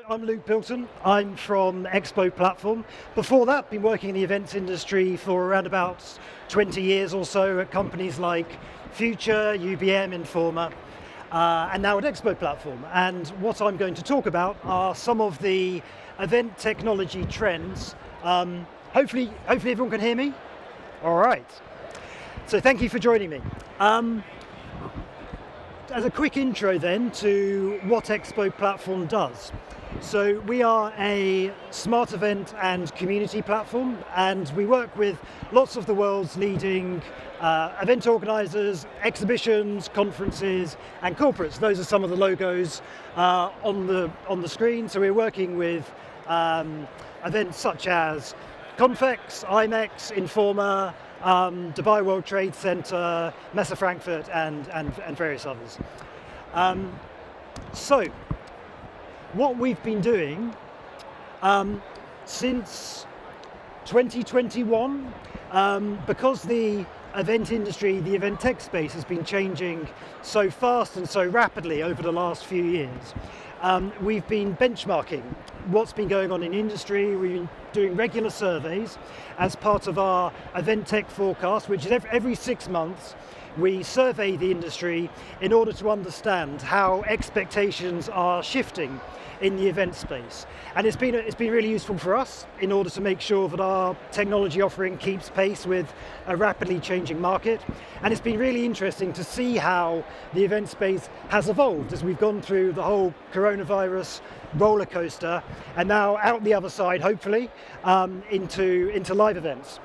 I'm Luke Bilton. I'm from Expo Platform. Before that, been working in the events industry for around about 20 years or so at companies like Future, UBM, Informa, and now at Expo Platform. And what I'm going to talk about are some of the event technology trends. Hopefully everyone can hear me. All right. So thank you for joining me. As a quick intro then to what Expo Platform does. So we are a smart event and community platform, and we work with lots of the world's leading event organisers, exhibitions, conferences and corporates. Those are some of the logos on the screen. So we're working with events such as Confex, IMEX, Informa, Dubai World Trade Center, Messe Frankfurt and various others. So what we've been doing since 2021, because the event industry, the event tech space has been changing so fast and so rapidly over the last few years, we've been benchmarking what's been going on in industry. We've been doing regular surveys as part of our event tech forecast, which is every 6 months. We survey the industry in order to understand how expectations are shifting in the event space. And it's been really useful for us in order to make sure that our technology offering keeps pace with a rapidly changing market. And it's been really interesting to see how the event space has evolved as we've gone through the whole coronavirus roller coaster and now out the other side, hopefully, into live events.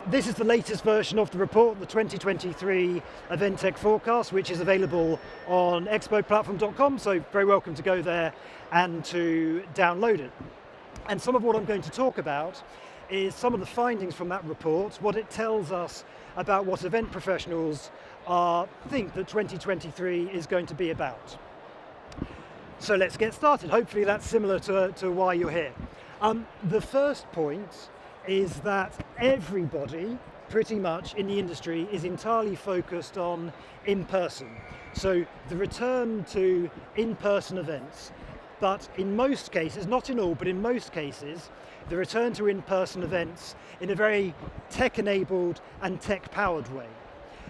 This is the latest version of the report, the 2023 Event Tech Forecast, which is available on expoplatform.com, so very welcome to go there and to download it. And some of what I'm going to talk about is some of the findings from that report, what it tells us about what event professionals think that 2023 is going to be about. So let's get started. Hopefully that's similar to why you're here. The first point is that everybody pretty much in the industry is entirely focused on in-person. So the return to in-person events, but in most cases, not in all, but in most cases, the return to in-person events in a very tech-enabled and tech-powered way.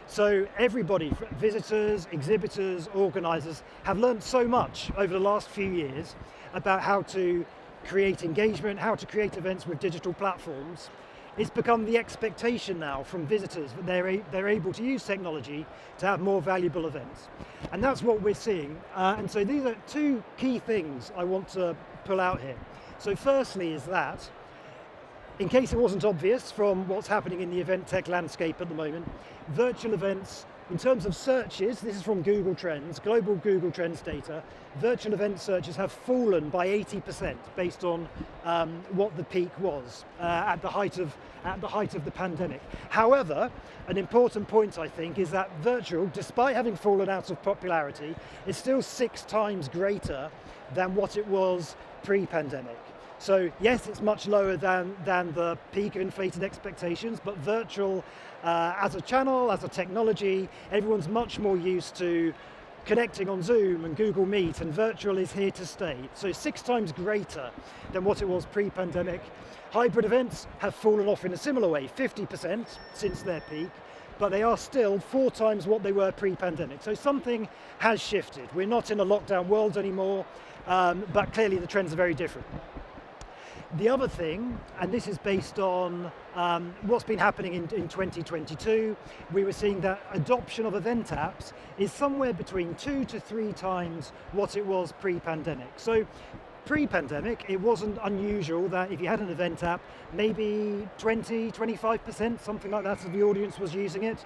So everybody, visitors, exhibitors, organisers, have learned so much over the last few years about how to create engagement, how to create events with digital platforms. It's become the expectation now from visitors that they're able to use technology to have more valuable events. And that's what we're seeing. And so these are two key things I want to pull out here. So firstly is that, in case it wasn't obvious from what's happening in the event tech landscape at the moment, virtual events, in terms of searches, this is from Google Trends, global Google Trends data, virtual event searches have fallen by 80% based on what the peak was at the height of the pandemic. However, an important point I think is that virtual, despite having fallen out of popularity, is still 6 times greater than what it was pre-pandemic. So yes, it's much lower than the peak of inflated expectations, but virtual as a channel, as a technology, everyone's much more used to connecting on Zoom and Google Meet, and virtual is here to stay. So 6 times greater than what it was pre-pandemic. Hybrid events have fallen off in a similar way, 50% since their peak, but they are still 4 times what they were pre-pandemic. So something has shifted. We're not in a lockdown world anymore, but clearly the trends are very different. The other thing, and this is based on what's been happening in 2022, we were seeing that adoption of event apps is somewhere between 2 to 3 times what it was pre-pandemic. So pre-pandemic, it wasn't unusual that if you had an event app, maybe 20, 25%, something like that of the audience was using it.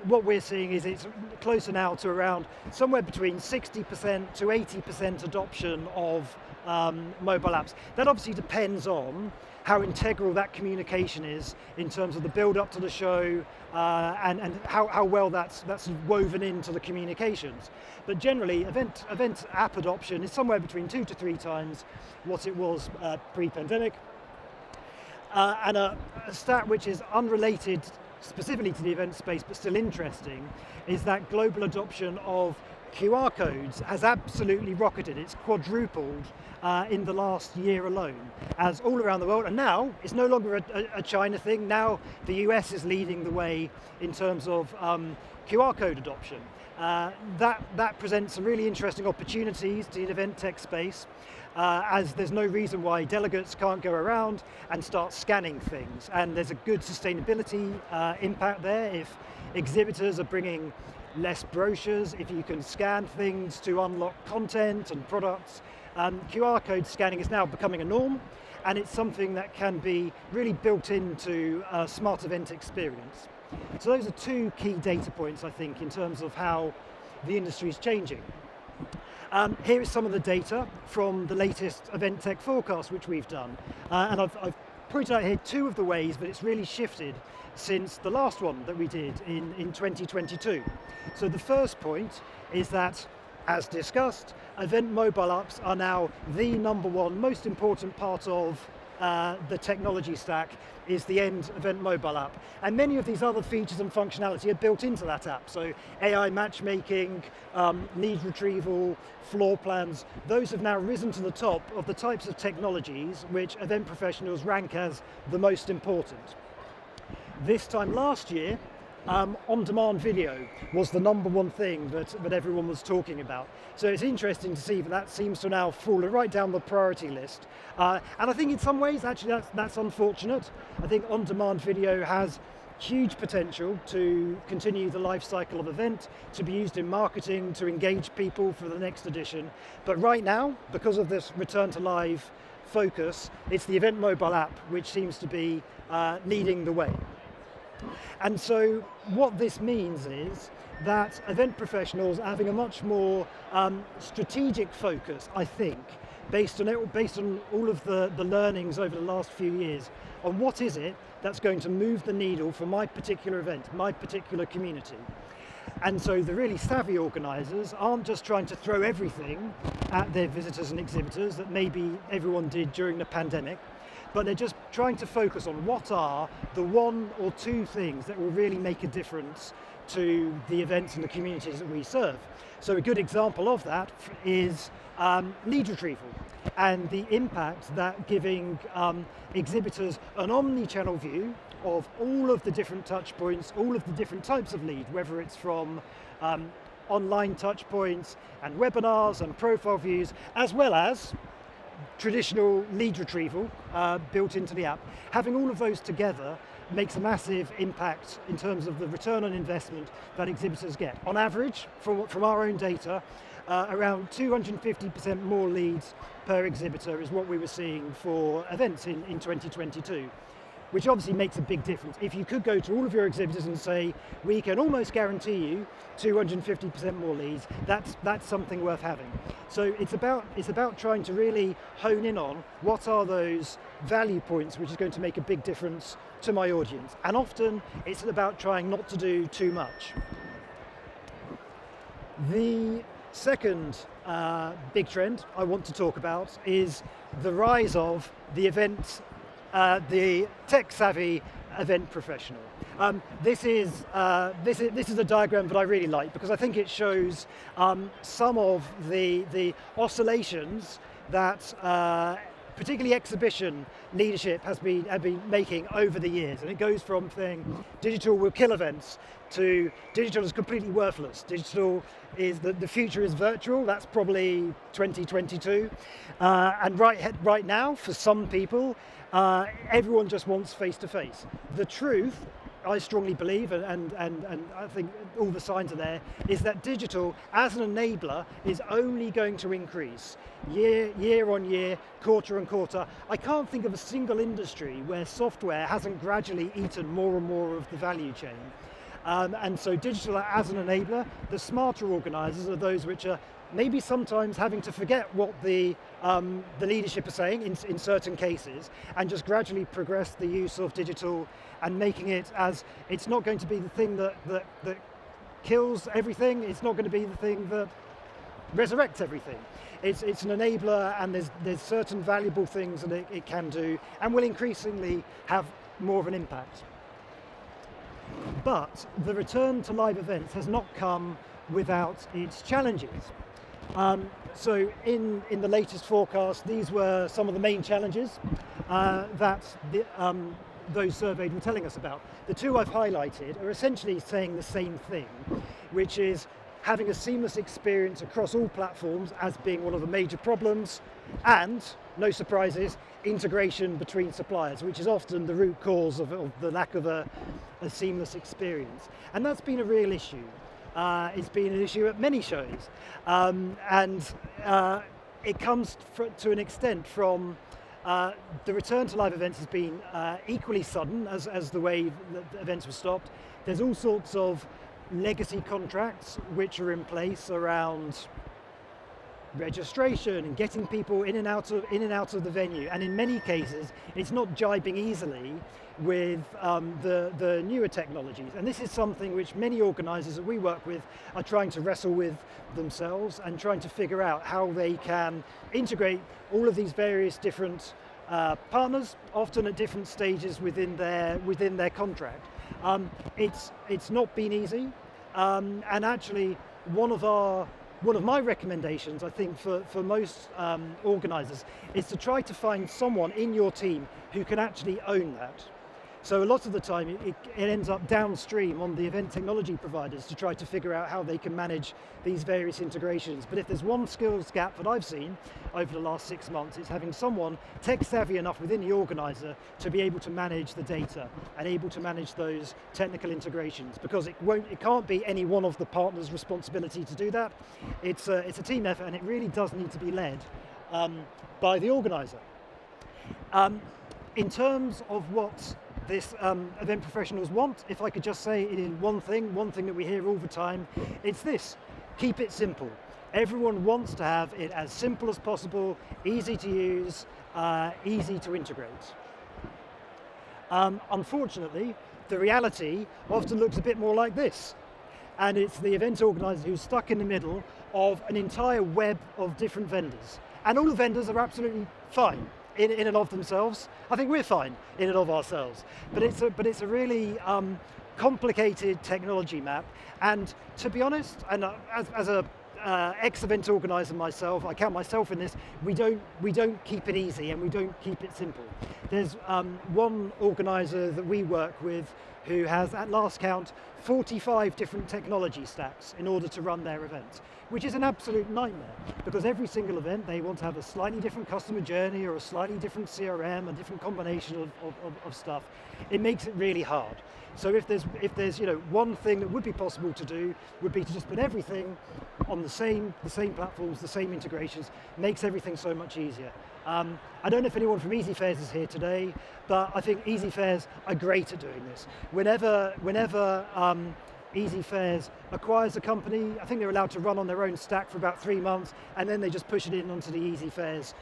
What we're seeing is it's closer now to around somewhere between 60% to 80% adoption of mobile apps. That obviously depends on how integral that communication is in terms of the build up to the show and how well that's woven into the communications. But generally, event app adoption is somewhere between 2 to 3 times what it was pre-pandemic. And a stat which is unrelated specifically to the event space but still interesting is that global adoption of QR codes has absolutely rocketed. It's quadrupled in the last year alone, as all around the world, and now it's no longer a China thing. Now the US is leading the way in terms of QR code adoption. That presents some really interesting opportunities to the event tech space, as there's no reason why delegates can't go around and start scanning things, and there's a good sustainability impact there. If exhibitors are bringing less brochures, if you can scan things to unlock content and products, QR code scanning is now becoming a norm, and it's something that can be really built into a smart event experience. So those are two key data points, I think, in terms of how the industry is changing. Here is some of the data from the latest event tech forecast which we've done, and I've pointed out here two of the ways that it's really shifted since the last one that we did in 2022. So the first point is that, as discussed, event mobile apps are now the number one most important part of the technology stack is the end event mobile app. And many of these other features and functionality are built into that app. So AI matchmaking, lead retrieval, floor plans, those have now risen to the top of the types of technologies which event professionals rank as the most important. This time last year, on-demand video was the number one thing that everyone was talking about. So it's interesting to see that seems to now fall right down the priority list. And I think in some ways, actually, that's unfortunate. I think on-demand video has huge potential to continue the life cycle of event, to be used in marketing, to engage people for the next edition. But right now, because of this return to live focus, it's the event mobile app which seems to be leading the way. And so what this means is that event professionals are having a much more strategic focus, I think, based on all of the learnings over the last few years, on what is it that's going to move the needle for my particular event, my particular community. And so the really savvy organisers aren't just trying to throw everything at their visitors and exhibitors that maybe everyone did during the pandemic, but they're just trying to focus on what are the one or two things that will really make a difference to the events and the communities that we serve. So a good example of that is lead retrieval and the impact that giving exhibitors an omni-channel view of all of the different touch points, all of the different types of lead, whether it's from online touch points and webinars and profile views, as well as traditional lead retrieval built into the app. Having all of those together makes a massive impact in terms of the return on investment that exhibitors get. On average, from our own data, around 250% more leads per exhibitor is what we were seeing for events in 2022. Which obviously makes a big difference. If you could go to all of your exhibitors and say, we can almost guarantee you 250% more leads, that's something worth having. So it's about trying to really hone in on what are those value points which is going to make a big difference to my audience. And often it's about trying not to do too much. The second big trend I want to talk about is the rise of the the tech-savvy event professional. This is a diagram that I really like because I think it shows some of the oscillations that particularly exhibition leadership has been making over the years, and it goes from saying digital will kill events to digital is completely worthless. Digital is the future is virtual. That's probably 2022, and right now for some people. Everyone just wants face-to-face. The truth, I strongly believe, and I think all the signs are there, is that digital as an enabler is only going to increase year on year, quarter on quarter. I can't think of a single industry where software hasn't gradually eaten more and more of the value chain. And so digital as an enabler, the smarter organisers are those which are maybe sometimes having to forget what the leadership are saying in certain cases and just gradually progress the use of digital and making it as it's not going to be the thing that kills everything, it's not going to be the thing that resurrects everything. It's an enabler, and there's certain valuable things that it can do and will increasingly have more of an impact. But the return to live events has not come without its challenges. So in the latest forecast, these were some of the main challenges that those surveyed were telling us about. The two I've highlighted are essentially saying the same thing, which is having a seamless experience across all platforms as being one of the major problems, and, no surprises, integration between suppliers, which is often the root cause of the lack of a seamless experience. And that's been a real issue. It's been an issue at many shows, and it comes to an extent from the return to live events has been equally sudden as the way that the events were stopped. There's all sorts of legacy contracts which are in place around registration and getting people in and out of the venue, and in many cases it's not jibing easily with the newer technologies, and this is something which many organisers that we work with are trying to wrestle with themselves and trying to figure out how they can integrate all of these various different partners, often at different stages within their contract. It's not been easy, and actually one of my recommendations, I think, for most organisers is to try to find someone in your team who can actually own that. So a lot of the time it ends up downstream on the event technology providers to try to figure out how they can manage these various integrations. But if there's one skills gap that I've seen over the last 6 months, it's having someone tech savvy enough within the organizer to be able to manage the data and able to manage those technical integrations, because it can't be any one of the partners' responsibility to do that. It's a team effort, and it really does need to be led by the organizer. In terms of what this event professionals want, if I could just say it in one thing that we hear all the time, it's this: keep it simple. Everyone wants to have it as simple as possible, easy to use, easy to integrate. Unfortunately, the reality often looks a bit more like this, and it's the event organizer who's stuck in the middle of an entire web of different vendors, and all the vendors are absolutely fine in and of themselves. I think we're fine in and of ourselves, but it's a really complicated technology map. And to be honest, and as a ex-event organizer myself, I count myself in this, we don't keep it easy and we don't keep it simple. There's one organizer that we work with who has, at last count, 45 different technology stacks in order to run their event, which is an absolute nightmare, because every single event they want to have a slightly different customer journey or a slightly different CRM, a different combination of stuff. It makes it really hard. So if there's one thing that would be possible to do, would be to just put everything on the same platforms, the same integrations. Makes everything so much easier. I don't know if anyone from EasyFairs is here today, but I think EasyFairs are great at doing this. Whenever EasyFairs acquires a company, I think they're allowed to run on their own stack for about 3 months, and then they just push it in onto the EasyFairs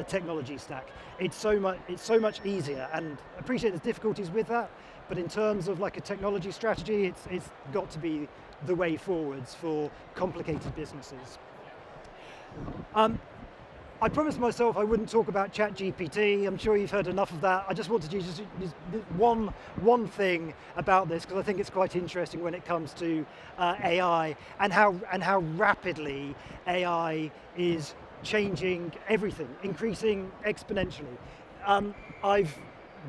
technology stack. It's so much easier, and I appreciate there's difficulties with that, but in terms of like a technology strategy, it's got to be the way forwards for complicated businesses. I promised myself I wouldn't talk about ChatGPT. I'm sure you've heard enough of that. I just wanted to just one thing about this, because I think it's quite interesting when it comes to AI and how rapidly AI is changing everything, increasing exponentially. I've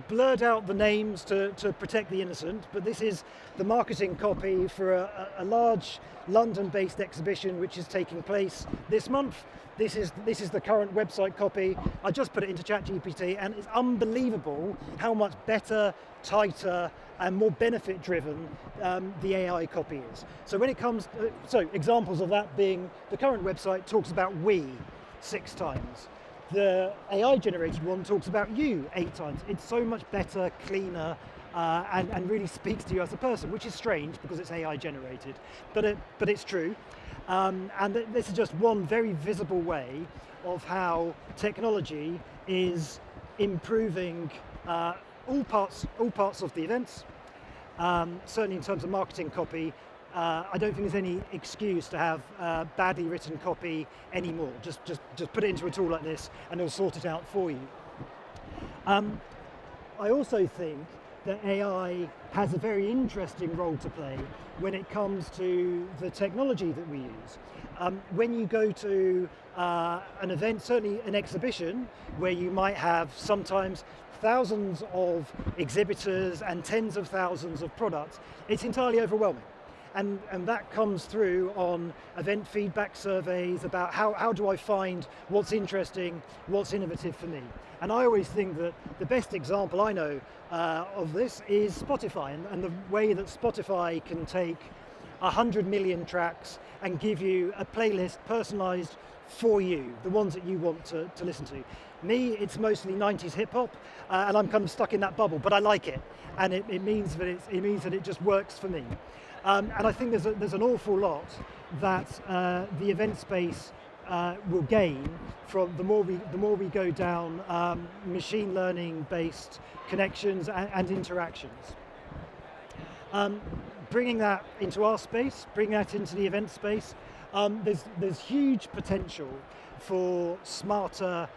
blurred out the names to protect the innocent, but this is the marketing copy for a large London-based exhibition which is taking place this month. This is the current website copy. I just put it into ChatGPT, and it's unbelievable how much better, tighter, and more benefit-driven the AI copy is. So when it comes, so examples of that being the current website talks about we 6 times. The AI-generated one talks about you 8 times. It's so much better, cleaner, and really speaks to you as a person, which is strange because it's AI-generated, but it's true. And this is just one very visible way of how technology is improving all parts of the events. Certainly in terms of marketing copy, I don't think there's any excuse to have badly written copy anymore. Just put it into a tool like this and it'll sort it out for you. I also think that AI has a very interesting role to play when it comes to the technology that we use. When you go to an event, certainly an exhibition, where you might have sometimes thousands of exhibitors and tens of thousands of products, it's entirely overwhelming. And that comes through on event feedback surveys about how do I find what's interesting, what's innovative for me. And I always think that the best example I know of this is Spotify, and the way that Spotify can take 100 million tracks and give you a playlist personalized for you, the ones that you want to listen to. Me, it's mostly 90s hip hop, and I'm kind of stuck in that bubble, but I like it, and it means that it just works for me. And I think there's an awful lot that the event space will gain from the more we go down machine learning based connections and interactions. Bringing that into our space, bringing that into the event space, there's huge potential for smarter,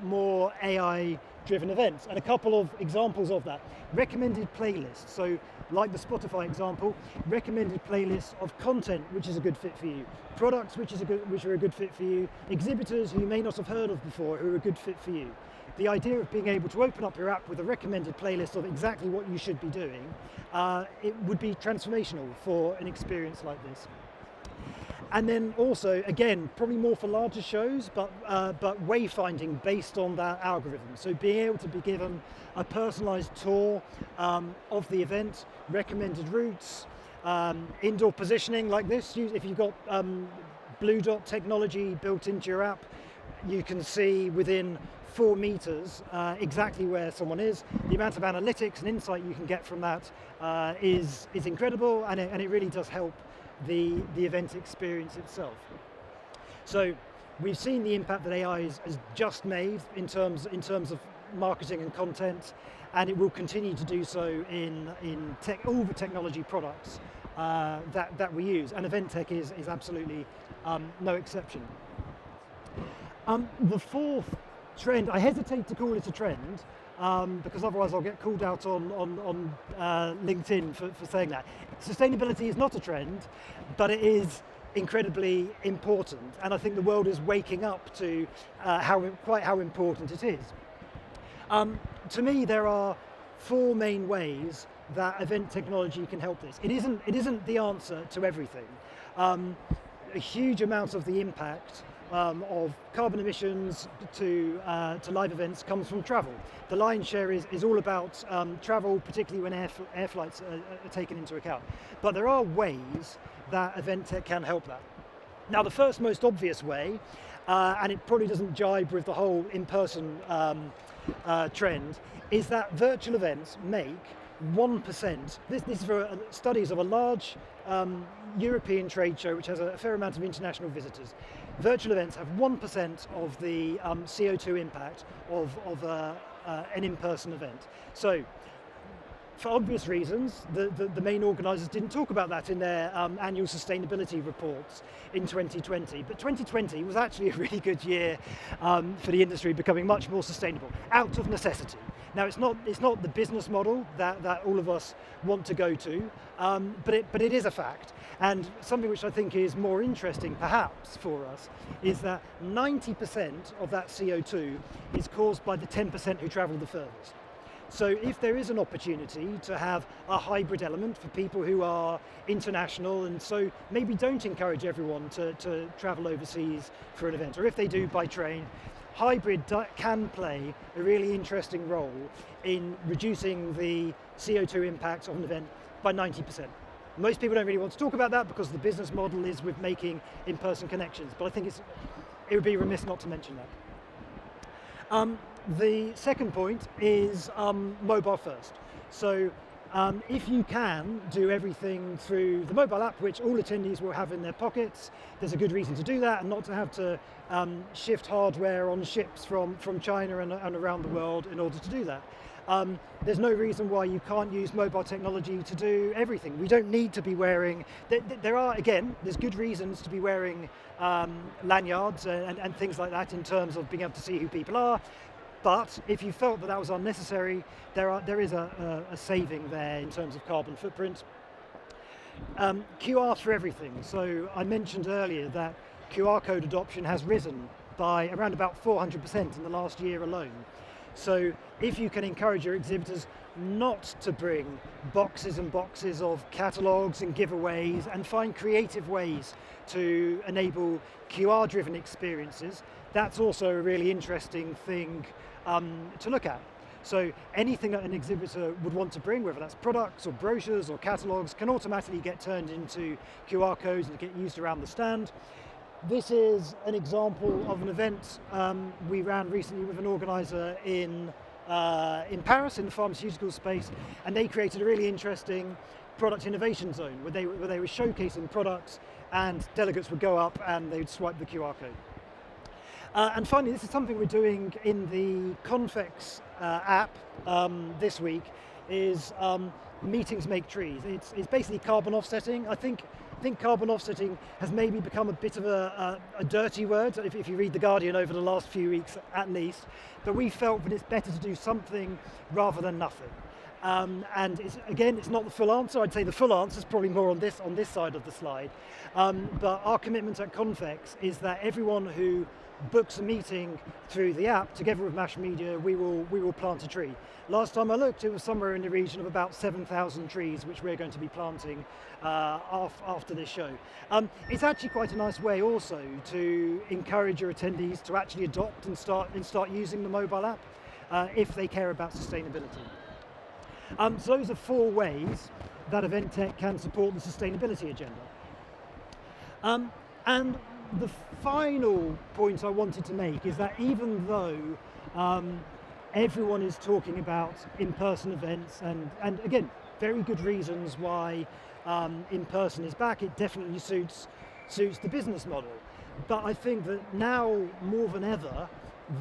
more AI-driven events. And a couple of examples of that. Recommended playlists. So like the Spotify example, recommended playlists of content which is a good fit for you, products which are a good fit for you, exhibitors who you may not have heard of before who are a good fit for you. The idea of being able to open up your app with a recommended playlist of exactly what you should be doing, it would be transformational for an experience like this. And then also, again, probably more for larger shows, but wayfinding based on that algorithm. So being able to be given a personalized tour of the event, recommended routes, indoor positioning like this. If you've got blue dot technology built into your app, you can see within 4 meters exactly where someone is. The amount of analytics and insight you can get from that is incredible, and it really does help the event experience itself. So we've seen the impact that AI has just made in terms of marketing and content, and it will continue to do so in all the technology products that we use, and event tech is absolutely no exception. The fourth trend, I hesitate to call it a trend, because otherwise I'll get called out on LinkedIn for saying that. Sustainability is not a trend, but it is incredibly important, and I think the world is waking up to how important it is. To me, there are 4 main ways that event technology can help this. It isn't the answer to everything. A huge amount of the impact of carbon emissions to live events comes from travel. The lion's share is all about travel, particularly when air flights are taken into account. But there are ways that event tech can help that. Now, the first most obvious way, and it probably doesn't jibe with the whole in-person trend, is that virtual events make 1%. This is for studies of a large European trade show which has a fair amount of international visitors. Virtual events have 1% of the CO2 impact of an in-person event. So, for obvious reasons, the main organisers didn't talk about that in their annual sustainability reports in 2020. But 2020 was actually a really good year for the industry becoming much more sustainable, out of necessity. Now, it's not the business model that all of us want to go to, but it is a fact. And something which I think is more interesting, perhaps, for us, is that 90% of that CO2 is caused by the 10% who travel the furthest. So if there is an opportunity to have a hybrid element for people who are international and so maybe don't encourage everyone to travel overseas for an event, or if they do by train, hybrid can play a really interesting role in reducing the CO2 impact of an event by 90%. Most people don't really want to talk about that because the business model is with making in-person connections, but I think it would be remiss not to mention that. The second point is mobile first. So if you can do everything through the mobile app, which all attendees will have in their pockets, there's a good reason to do that and not to have to shift hardware on ships from China and around the world in order to do that. There's no reason why you can't use mobile technology to do everything. We don't need to be wearing, there's good reasons to be wearing lanyards and things like that in terms of being able to see who people are. But if you felt that was unnecessary, there is a saving there in terms of carbon footprint. QR for everything. So I mentioned earlier that QR code adoption has risen by around about 400% in the last year alone. So if you can encourage your exhibitors not to bring boxes and boxes of catalogues and giveaways and find creative ways to enable QR-driven experiences, that's also a really interesting thing to look at. So anything that an exhibitor would want to bring, whether that's products or brochures or catalogues, can automatically get turned into QR codes and get used around the stand. This is an example of an event we ran recently with an organizer in Paris in the pharmaceutical space, and they created a really interesting product innovation zone where they were showcasing products, and delegates would go up and they would swipe the QR code. And finally, this is something we're doing in the Confex app this week, is meetings make trees. It's basically carbon offsetting. I think carbon offsetting has maybe become a bit of a dirty word, if you read The Guardian over the last few weeks at least, but we felt that it's better to do something rather than nothing. And it's not the full answer. I'd say the full answer is probably more on this side of the slide. But our commitment at Confex is that everyone who books a meeting through the app, together with Mash Media, we will plant a tree. Last time I looked, it was somewhere in the region of about 7,000 trees, which we're going to be planting after this show. It's actually quite a nice way also to encourage your attendees to actually adopt and start using the mobile app if they care about sustainability. So those are 4 ways that event tech can support the sustainability agenda. And the final point I wanted to make is that even though everyone is talking about in-person events, and again, very good reasons why in-person is back, it definitely suits the business model. But I think that now more than ever,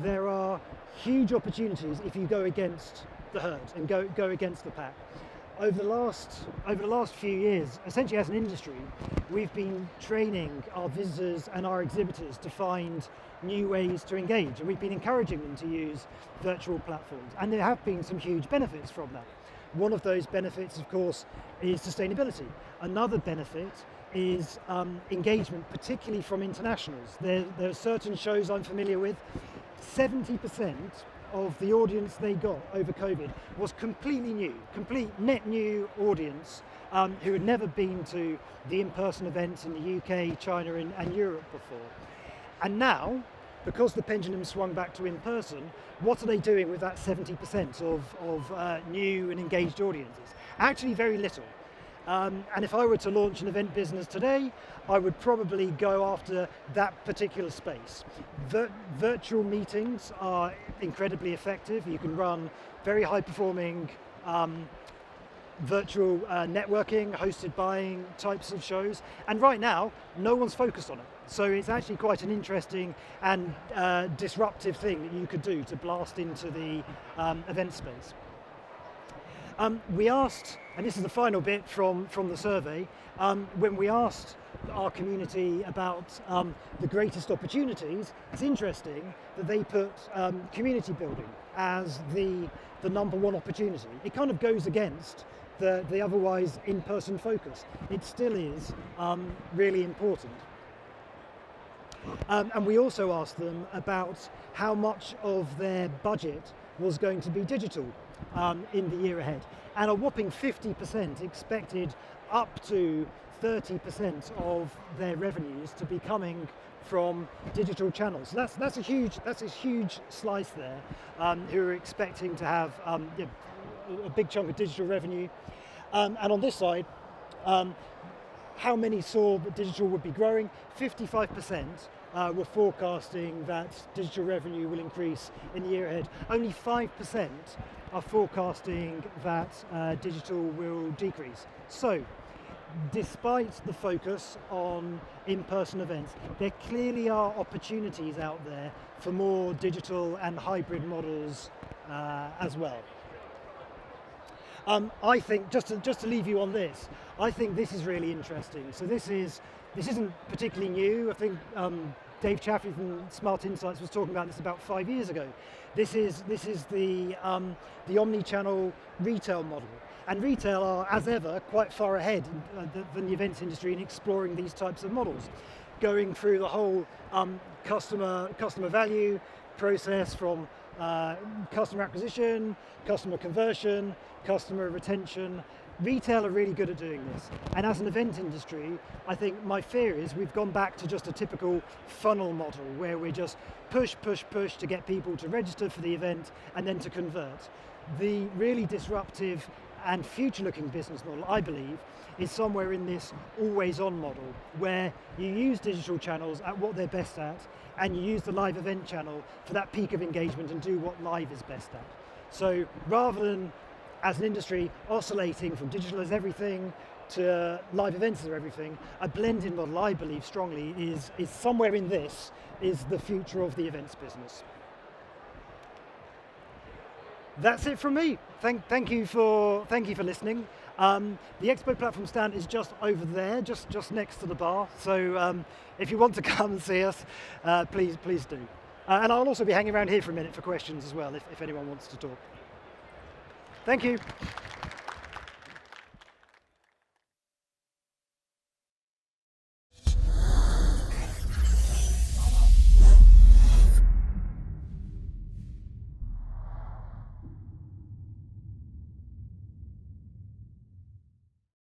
there are huge opportunities if you go against the herd and go against the pack. Over the last few years, essentially as an industry, we've been training our visitors and our exhibitors to find new ways to engage, and we've been encouraging them to use virtual platforms, and there have been some huge benefits from that. One of those benefits, of course, is sustainability. Another benefit is engagement, particularly from internationals. There are certain shows I'm familiar with, 70% of the audience they got over COVID was completely new, complete net new audience who had never been to the in-person events in the UK, China and Europe before. And now, because the pendulum swung back to in-person, what are they doing with that 70% of new and engaged audiences? Actually very little. And if I were to launch an event business today, I would probably go after that particular space. Virtual meetings are incredibly effective. You can run very high-performing virtual networking, hosted buying types of shows. And right now, no one's focused on it. So it's actually quite an interesting and disruptive thing that you could do to blast into the event space. We asked, and this is the final bit from the survey, when we asked our community about the greatest opportunities, it's interesting that they put community building as the number 1 opportunity. It kind of goes against the otherwise in-person focus. It still is really important. And we also asked them about how much of their budget was going to be digital in the year ahead. And a whopping 50% expected up to 30% of their revenues to be coming from digital channels. So that's a huge slice there, who are expecting to have a big chunk of digital revenue. And on this side, how many saw that digital would be growing? 55% were forecasting that digital revenue will increase in the year ahead. Only 5% are forecasting that digital will decrease. So, despite the focus on in-person events, there clearly are opportunities out there for more digital and hybrid models as well. I think, just to leave you on this, I think this is really interesting. So this isn't particularly new. I think Dave Chaffee from Smart Insights was talking about this about 5 years ago. This is the omni-channel retail model. And retail are, as ever, quite far ahead than the events industry in exploring these types of models, going through the whole customer value process from customer acquisition, customer conversion, customer retention. Retail are really good at doing this. And as an event industry, I think my fear is we've gone back to just a typical funnel model where we just push to get people to register for the event and then to convert. The really disruptive and future-looking business model, I believe, is somewhere in this always-on model where you use digital channels at what they're best at, and you use the live event channel for that peak of engagement and do what live is best at. So rather than, as an industry, oscillating from digital as everything to live events as everything, a blended model, I believe strongly, is somewhere in this, is the future of the events business. That's it from me. Thank you for listening. The Expo platform stand is just over there, just next to the bar. So if you want to come and see us, please do. And I'll also be hanging around here for a minute for questions as well, if anyone wants to talk. Thank you.